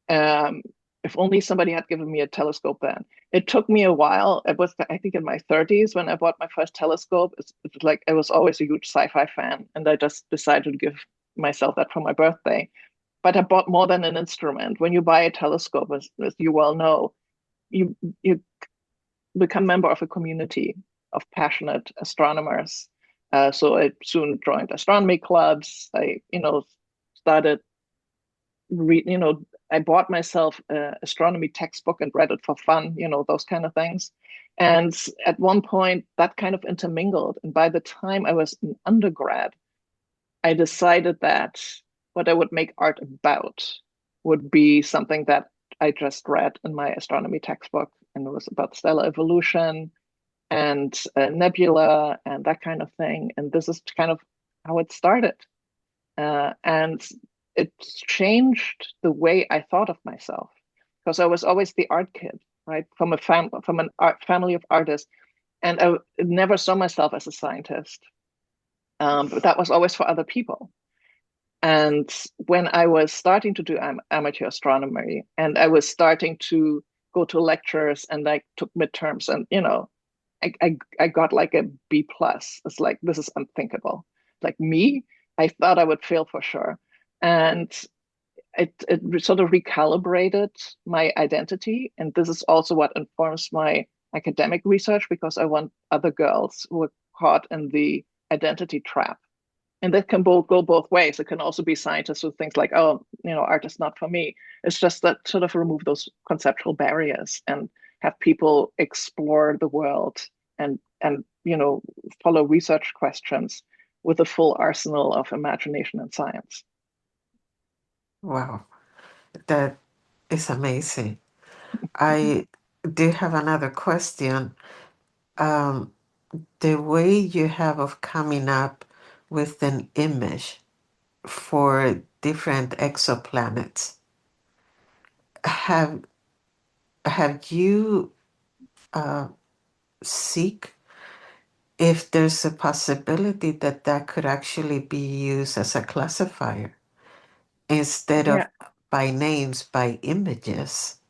Um, if only somebody had given me a telescope then. It took me a while. It was, I think, in my 30s when I bought my first telescope. It's like I was always a huge sci-fi fan, and I just decided to give myself that for my birthday. But I bought more than an instrument. When you buy a telescope, as you well know, you become member of a community of passionate astronomers. So I soon joined astronomy clubs. I, started I bought myself an astronomy textbook and read it for fun, those kind of things. And at one point, that kind of intermingled. And by the time I was an undergrad, I decided that what I would make art about would be something that I just read in my astronomy textbook. And it was about stellar evolution and nebula and that kind of thing. And this is kind of how it started. And it changed the way I thought of myself because I was always the art kid, right? From an art family of artists, and I never saw myself as a scientist. But that was always for other people. And when I was starting to do amateur astronomy, and I was starting to go to lectures, and I took midterms, and I got like a B plus. It's like this is unthinkable. Like me, I thought I would fail for sure. And it sort of recalibrated my identity. And this is also what informs my academic research because I want other girls who are caught in the identity trap. And that can go both ways. It can also be scientists who think like, oh, art is not for me. It's just that sort of remove those conceptual barriers and have people explore the world and follow research questions with a full arsenal of imagination and science. Wow, that is amazing. I do have another question. Um, the way you have of coming up with an image for different exoplanets, have have you seek if there's a possibility that that could actually be used as a classifier instead of Yeah. by names, by images?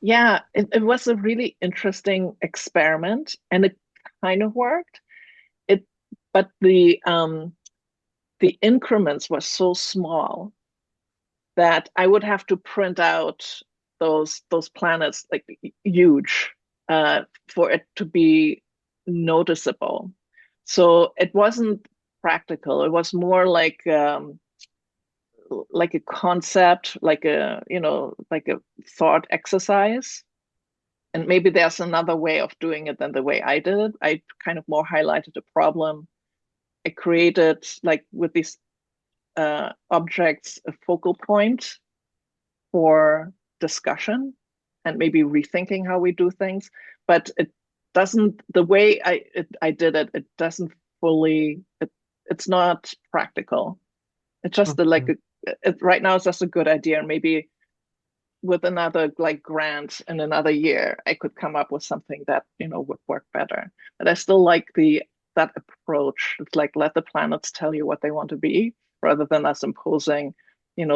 Yeah, it was a really interesting experiment, and it kind of worked. It, but the increments were so small that I would have to print out those planets like huge for it to be noticeable. So it wasn't practical. It was more like a concept, like a like a thought exercise. And maybe there's another way of doing it than the way I did it. I kind of more highlighted a problem. I created like with these objects a focal point for discussion and maybe rethinking how we do things. But it doesn't, the way I did it, it doesn't fully, it's not practical. It's just like right now it's just a good idea, and maybe with another like grant in another year, I could come up with something that would work better. But I still like that approach. It's like let the planets tell you what they want to be, rather than us imposing,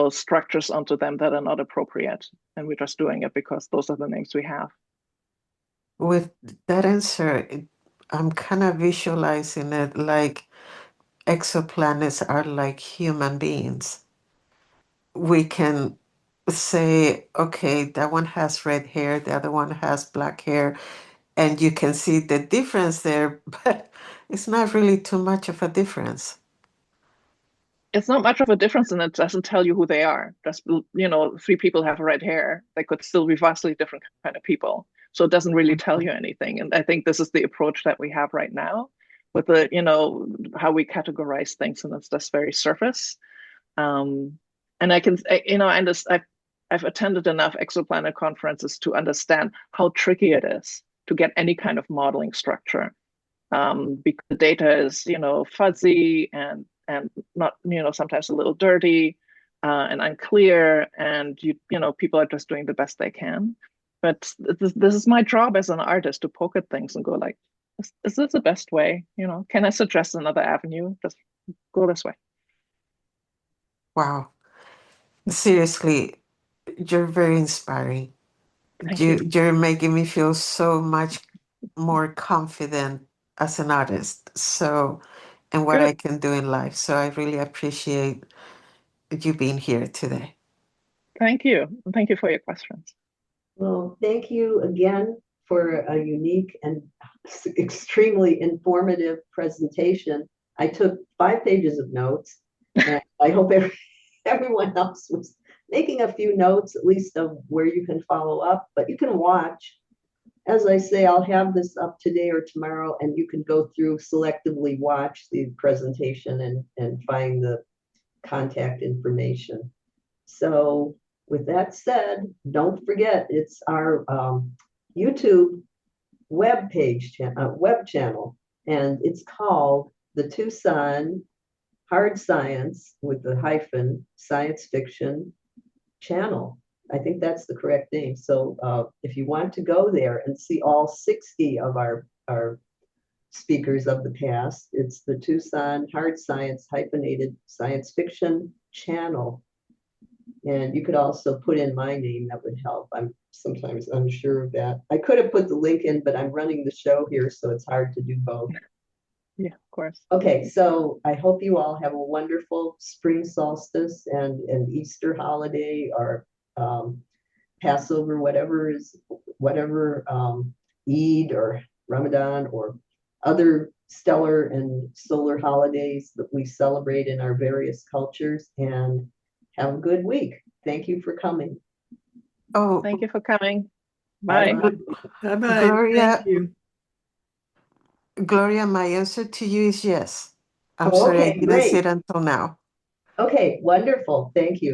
structures onto them that are not appropriate, and we're just doing it because those are the names we have. With that answer, I'm kind of visualizing it like exoplanets are like human beings. We can say, okay, that one has red hair, the other one has black hair, and you can see the difference there, but it's not really too much of a difference. It's not much of a difference, and it doesn't tell you who they are. Just, three people have red hair. They could still be vastly different kind of people. So it doesn't really tell you anything. And I think this is the approach that we have right now with the, how we categorize things, and it's just very surface. And I can, I've attended enough exoplanet conferences to understand how tricky it is to get any kind of modeling structure. Because the data is, fuzzy and not, sometimes a little dirty and unclear, and people are just doing the best they can. But this is my job as an artist, to poke at things and go like, is this the best way? Can I suggest another avenue? Just go this way. Wow. Seriously, you're very inspiring. Thank you. You're making me feel so much more confident as an artist. So, and what I Good. can do in life. So I really appreciate you being here today. Thank you. Thank you for your questions. Well, thank you again for a unique and extremely informative presentation. I took 5 pages of notes, and I hope everyone else was making a few notes, at least of where you can follow up, but you can watch. As I say, I'll have this up today or tomorrow, and you can go through, selectively watch the presentation and find the contact information. So with that said, don't forget, it's our YouTube web channel, and it's called the Tucson Hard Science with the hyphen science fiction channel. I think that's the correct name. So if you want to go there and see all 60 of our speakers of the past, it's the Tucson Hard Science hyphenated science fiction channel. And you could also put in my name, that would help. I'm sometimes unsure of that. I could have put the link in, but I'm running the show here, so it's hard to do both. Yeah, of course. Okay, so I hope you all have a wonderful spring solstice and an Easter holiday or Passover, whatever Eid or Ramadan or other stellar and solar holidays that we celebrate in our various cultures, and have a good week. Thank you for coming. Oh, Thank you for coming. Bye. Bye-bye. Gloria, Thank you. Gloria, my answer to you is yes. I'm Oh, sorry I okay, didn't great. see it until now. Okay, wonderful. Thank you.